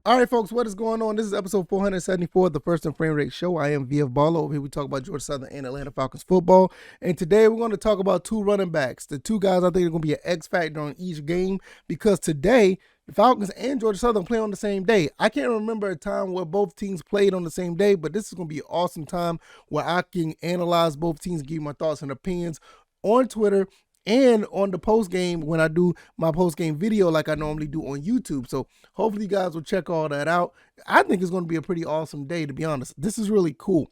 All right, folks, what is going on? This is episode 474 of the First and Frame Rate Show. I am VF Baller. Over here we talk about Georgia Southern and Atlanta Falcons football. And today we're going to talk about two running backs. The two guys I think are going to be an X factor on each game because today the Falcons and Georgia Southern play on the same day. I can't remember a time where both teams played on the same day, but this is going to be an awesome time where I can analyze both teams, give you my thoughts and opinions on Twitter and on the post game when I do my post game video like I normally do on YouTube. So hopefully you guys will check all that out. I think it's going to be a pretty awesome day, to be honest. This is really cool.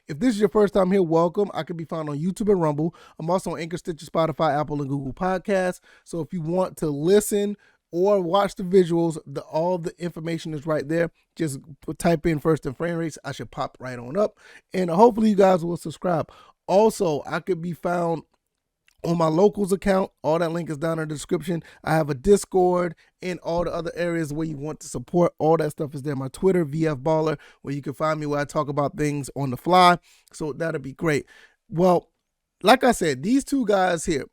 If this is your first time here, welcome. I can be found on YouTube and Rumble. I'm also on Anchor, Stitcher, Spotify, Apple, and Google Podcasts. So if you want to listen or watch the visuals, all the information is right there. Just type in First and Frame Rates. I should pop right on up. And hopefully you guys will subscribe. Also, I could be found on my locals account. All that link is down in the description. I have a Discord and all the other areas where you want to support. All that stuff is there. My Twitter, VF Baller, where you can find me where I talk about things on the fly. So that'll be great. Well, like I said, these two guys here,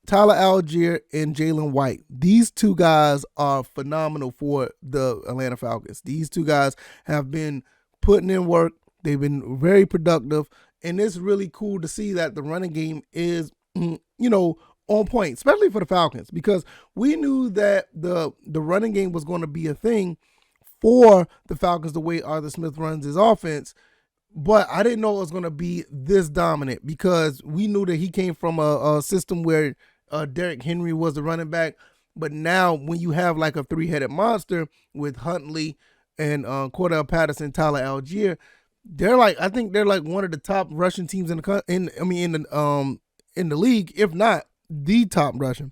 Tyler Allgeier and Jalen White, these two guys are phenomenal for the Atlanta Falcons. These two guys have been putting in work. They've been very productive. And it's really cool to see that the running game is on point, especially for the Falcons, because we knew that the running game was going to be a thing for the Falcons the way Arthur Smith runs his offense, but I didn't know it was going to be this dominant because we knew that he came from a system where Derrick Henry was the running back, but now when you have like a three-headed monster with Huntley and Cordell Patterson, Tyler Allgeier, I think they're like one of the top rushing teams in the league, if not the top rusher.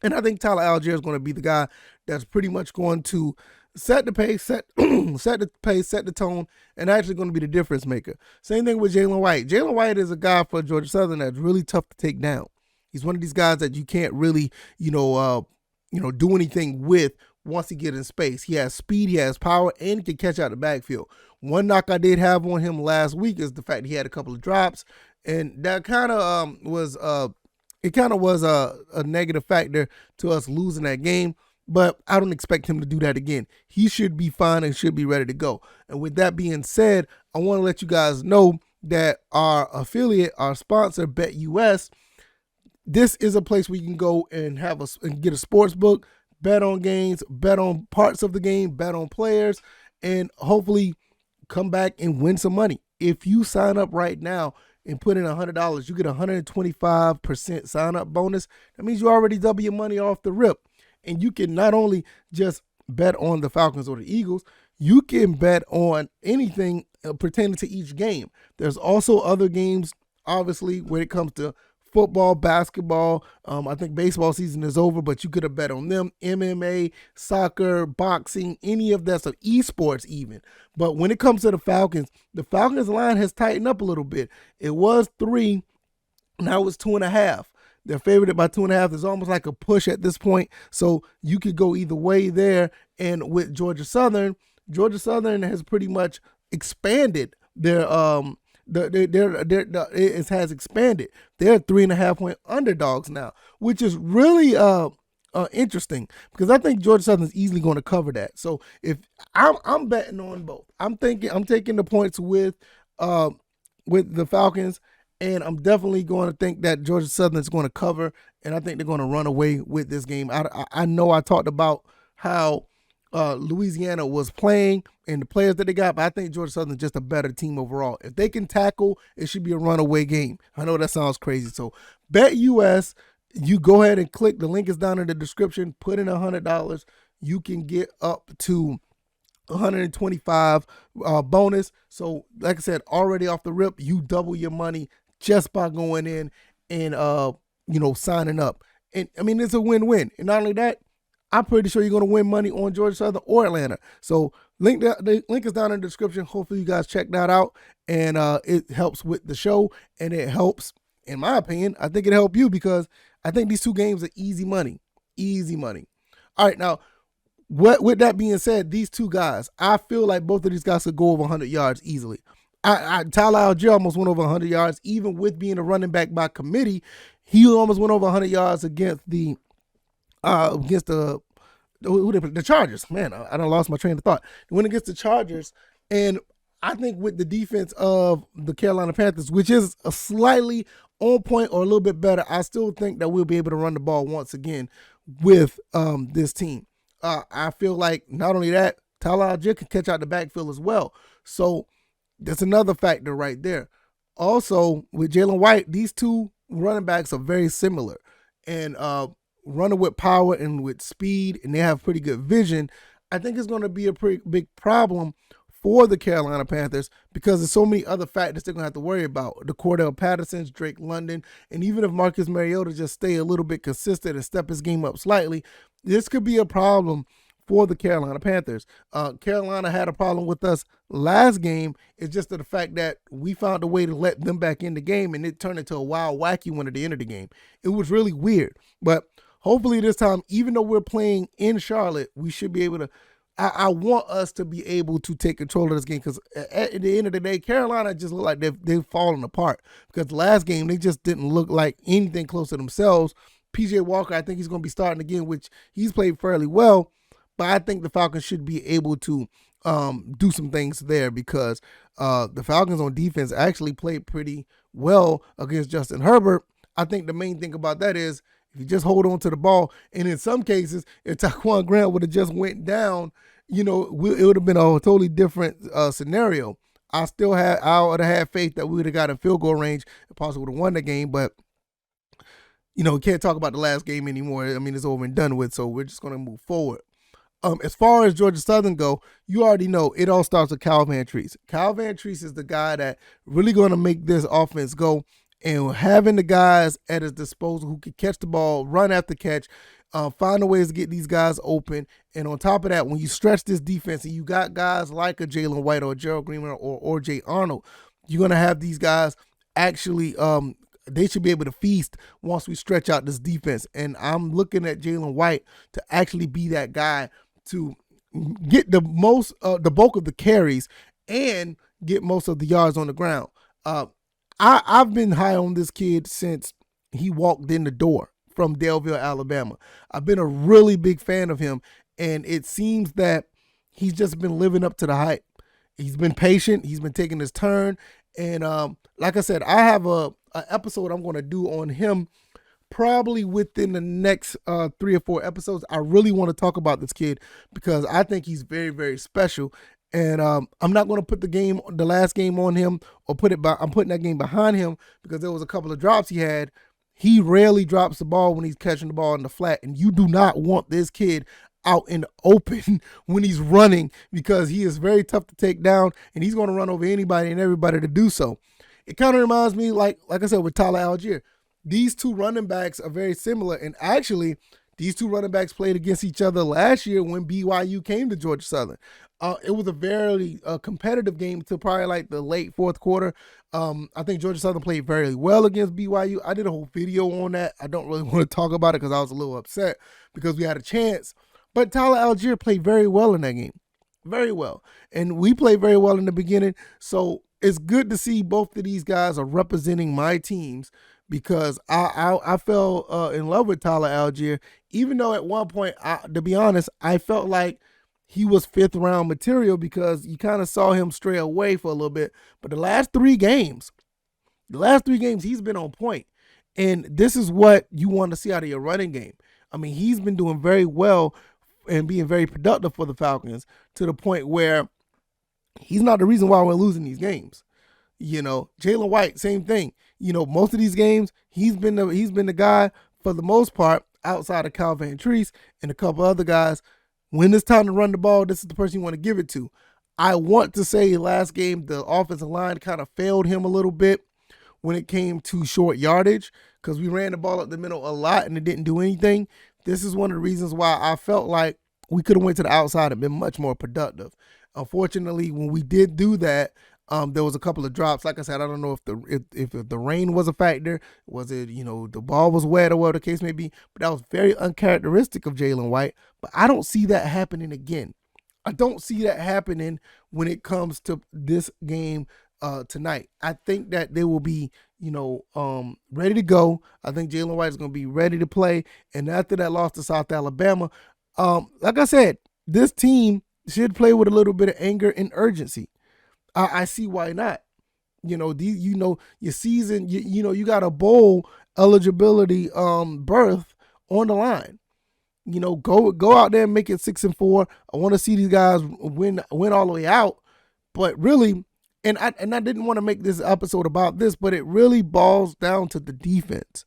And I think Tyler Allgeier is going to be the guy that's pretty much going to set the pace, set the tone, and actually going to be the difference maker. Same thing with Jalen White. Jalen White is a guy for Georgia Southern that's really tough to take down. He's one of these guys that you can't really, do anything with once he gets in space. He has speed, he has power, and he can catch out the backfield. One knock I did have on him last week is the fact he had a couple of drops, and that kind of was a negative factor to us losing that game. But I don't expect him to do that again. He should be fine and should be ready to go. And with that being said, I want to let you guys know that our affiliate, our sponsor, BetUS, this is a place where you can go and and get a sports book, bet on games, bet on parts of the game, bet on players, and hopefully come back and win some money. If you sign up right now and put in $100, you get a 125% sign up bonus. That means you already double your money off the rip. And you can not only just bet on the Falcons or the Eagles, you can bet on anything pertaining to each game. There's also other games, obviously, when it comes to football, basketball. I think baseball season is over, but you could have bet on them. MMA, soccer, boxing, any of that stuff, esports even. But when it comes to the Falcons line has tightened up a little bit. It was 3, now it's 2.5. They're favored by 2.5. It's almost like a push at this point. So you could go either way there. And with Georgia Southern has pretty much expanded their it has expanded. They're 3.5 point underdogs now, which is really interesting because I think Georgia Southern is easily going to cover that. So if I'm betting on both, I'm taking the points with the Falcons, and I'm definitely going to think that Georgia Southern is going to cover, and I think they're going to run away with this game. I know I talked about how Louisiana was playing and the players that they got, but I think Georgia Southern is just a better team overall. If they can tackle, it should be a runaway game. I know that sounds crazy. So BetUS, you go ahead and click. The link is down in the description. Put in $100. You can get up to 125 bonus. So like I said, already off the rip, you double your money just by going in and signing up. And I mean, it's a win-win. And not only that, I'm pretty sure you're going to win money on Georgia Southern or Atlanta. So the link is down in the description. Hopefully you guys check that out. And it helps with the show. And it helps, in my opinion, I think it helped you because I think these two games are easy money. Easy money. All right, now, with that being said, these two guys, I feel like both of these guys could go over 100 yards easily. Tyler Allgeier almost went over 100 yards. Even with being a running back by committee, he almost went over 100 yards against the who they play? The Chargers. Man, I done lost my train of thought. They went against the Chargers, and I think with the defense of the Carolina Panthers, which is a slightly on point or a little bit better, I still think that we'll be able to run the ball once again with this team. I feel like not only that, Tyler Allgeier can catch out the backfield as well. So that's another factor right there. Also, with Jalen White, these two running backs are very similar. And running with power and with speed, and they have pretty good vision. I think it's going to be a pretty big problem for the Carolina Panthers because there's so many other factors they're going to have to worry about. The Cordell Pattersons, Drake London, and even if Marcus Mariota just stay a little bit consistent and step his game up slightly, this could be a problem for the Carolina Panthers. Carolina had a problem with us last game. It's just the fact that we found a way to let them back in the game, and it turned into a wild, wacky one at the end of the game. It was really weird. But hopefully this time, even though we're playing in Charlotte, we should be able to I want us to be able to take control of this game because at the end of the day, Carolina just look like they've fallen apart because the last game, they just didn't look like anything close to themselves. PJ Walker, I think he's going to be starting again, which he's played fairly well, but I think the Falcons should be able to do some things there because the Falcons on defense actually played pretty well against Justin Herbert. I think the main thing about that is if you just hold on to the ball, and in some cases, if Taquan Grant would have just went down, it would have been a totally different scenario. I would have had faith that we would have got in field goal range and possibly would have won the game, but we can't talk about the last game anymore. I mean, it's over and done with, so we're just going to move forward. As far as Georgia Southern go, you already know it all starts with Cal Van Treese. Cal Van Treese is the guy that really going to make this offense go. And having the guys at his disposal who can catch the ball, run after catch, find a ways to get these guys open. And on top of that, when you stretch this defense and you got guys like a Jalen White or Gerald Greenman or Jay Arnold, you're going to have these guys actually they should be able to feast once we stretch out this defense. And I'm looking at Jalen White to actually be that guy to get the bulk of the carries and get most of the yards on the ground. I've been high on this kid since he walked in the door from Delville, Alabama. I've been a really big fan of him, and it seems that he's just been living up to the hype. He's been patient. He's been taking his turn, and like I said, I have a episode I'm going to do on him probably within the next 3 or 4 episodes. I really want to talk about this kid because I think he's very, very special. And I'm not going to put the last game on him or I'm putting that game behind him because there was a couple of drops he had. He rarely drops the ball when he's catching the ball in the flat. And you do not want this kid out in the open when he's running because he is very tough to take down and he's going to run over anybody and everybody to do so. It kind of reminds me, like I said, with Tyler Allgeier. These two running backs are very similar. And actually, these two running backs played against each other last year when BYU came to Georgia Southern. It was a very competitive game to probably like the late fourth quarter. I think Georgia Southern played very well against BYU. I did a whole video on that. I don't really want to talk about it because I was a little upset because we had a chance. But Tyler Allgeier played very well in that game. Very well. And we played very well in the beginning. So it's good to see both of these guys are representing my teams because I fell in love with Tyler Allgeier, even though at one point, to be honest, I felt like he was 5th round material because you kind of saw him stray away for a little bit. But the last three games, he's been on point. And this is what you want to see out of your running game. I mean, he's been doing very well and being very productive for the Falcons to the point where he's not the reason why we're losing these games. Jalen White, same thing. Most of these games, he's been the guy for the most part outside of Cal Van Treese and a couple other guys. When it's time to run the ball, this is the person you want to give it to. I want to say last game, the offensive line kind of failed him a little bit when it came to short yardage because we ran the ball up the middle a lot and it didn't do anything. This is one of the reasons why I felt like we could have went to the outside and been much more productive. Unfortunately, when we did do that, there was a couple of drops. Like I said, I don't know if the rain was a factor. Was it, the ball was wet or whatever the case may be. But that was very uncharacteristic of Jalen White. But I don't see that happening again. I don't see that happening when it comes to this game tonight. I think that they will be, ready to go. I think Jalen White is going to be ready to play. And after that loss to South Alabama, Like I said, this team should play with a little bit of anger and urgency. I see why not. Your season, you got a bowl eligibility berth on the line. Go out there and make it 6-4. I want to see these guys win all the way out. But really, and I didn't want to make this episode about this, but it really boils down to the defense.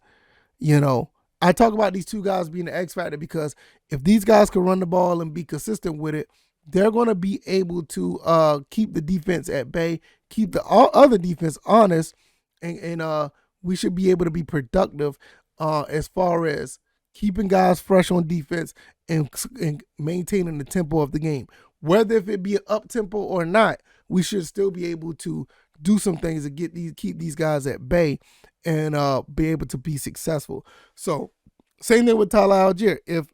I talk about these two guys being the X factor because if these guys can run the ball and be consistent with it, they're going to be able to keep the defense at bay, keep the other defense honest, and we should be able to be productive as far as keeping guys fresh on defense and maintaining the tempo of the game. Whether if it be an up tempo or not, we should still be able to do some things to keep these guys at bay and be able to be successful. So same thing with Tyler Allgeier. If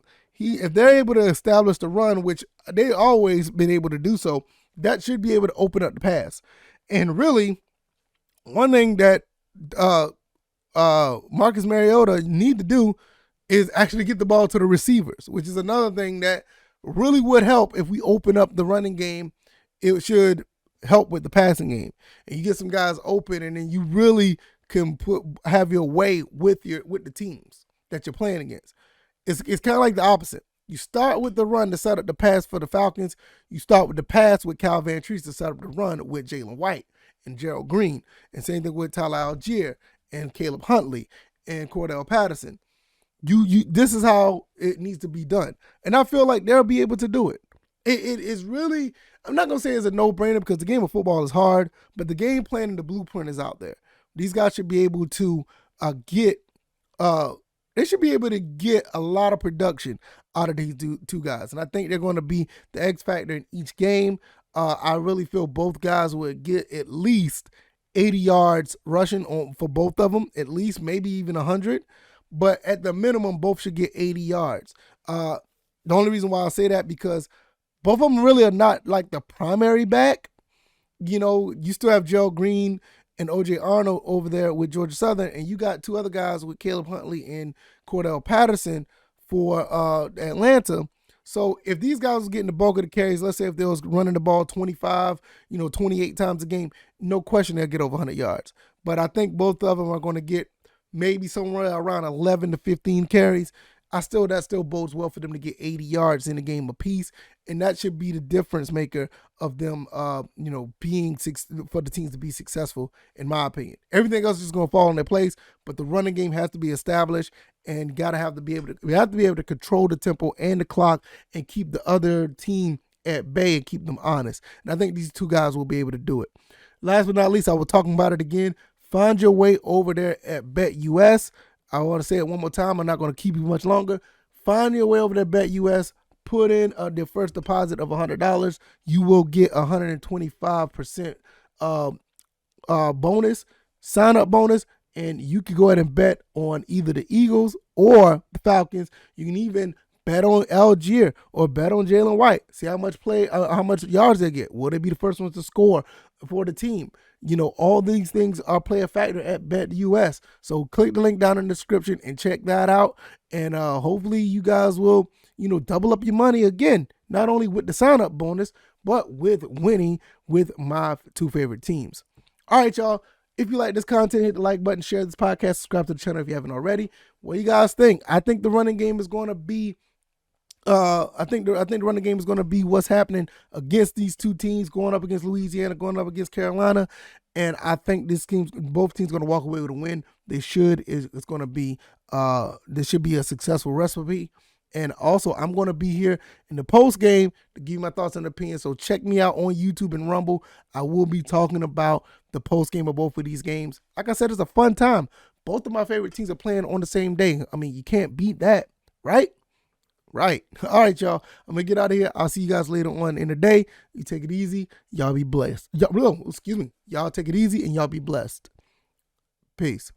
they're able to establish the run, which they always been able to do so, that should be able to open up the pass. And really, one thing that Marcus Mariota need to do is actually get the ball to the receivers, which is another thing that really would help if we open up the running game. It should help with the passing game. And you get some guys open, and then you really can have your way with the teams that you're playing against. It's kind of like the opposite. You start with the run to set up the pass for the Falcons. You start with the pass with Cal Van Treese to set up the run with Jalen White and Gerald Green. And same thing with Tyler Allgeier and Caleb Huntley and Cordell Patterson. This is how it needs to be done. And I feel like they'll be able to do it. It is really, I'm not going to say it's a no-brainer because the game of football is hard, but the game plan and the blueprint is out there. These guys should be able to get a lot of production out of these two guys. And I think they're going to be the X factor in each game. I really feel both guys would get at least 80 yards rushing for both of them, at least maybe even 100. But at the minimum, both should get 80 yards. The only reason why I say that because both of them really are not like the primary back. You still have Gerald Green and O.J. Arnold over there with Georgia Southern, and you got two other guys with Caleb Huntley and Cordell Patterson for Atlanta. So if these guys was getting the bulk of the carries, let's say if they was running the ball 25, 28 times a game, no question they'll get over 100 yards. But I think both of them are going to get maybe somewhere around 11 to 15 carries. That still bodes well for them to get 80 yards in a game apiece, and that should be the difference maker of them, being for the teams to be successful, in my opinion. Everything else is going to fall in their place, but the running game has to be established, and we have to be able to control the tempo and the clock and keep the other team at bay and keep them honest. And I think these two guys will be able to do it. Last but not least, I was talking about it again. Find your way over there at BetUS. I want to say it one more time. I'm not going to keep you much longer. Find your way over to BetUS. Put in their first deposit of $100. You will get 125% bonus, sign-up bonus, and you can go ahead and bet on either the Eagles or the Falcons. You can even bet on Allgeier or bet on Jalen White. See how much yards they get. Will they be the first ones to score for the team? All these things are play a factor at BetUS. So click the link down in the description and check that out. And hopefully you guys will, double up your money again, not only with the sign-up bonus, but with winning with my two favorite teams. All right, y'all. If you like this content, hit the like button, share this podcast, subscribe to the channel if you haven't already. What do you guys think? I think the running game is going to be I think the running game is going to be what's happening against these two teams, going up against Louisiana, going up against Carolina, and I think both teams going to walk away with a win. They should. It's going to be this should be a successful recipe. And also, I'm going to be here in the post game to give you my thoughts and opinions. So check me out on YouTube and Rumble. I will be talking about the post game of both of these games. Like I said, it's a fun time. Both of my favorite teams are playing on the same day. I mean, you can't beat that, right? Right. All right, y'all. I'm going to get out of here. I'll see you guys later on in the day. You take it easy. Y'all be blessed. Y'all take it easy and y'all be blessed. Peace.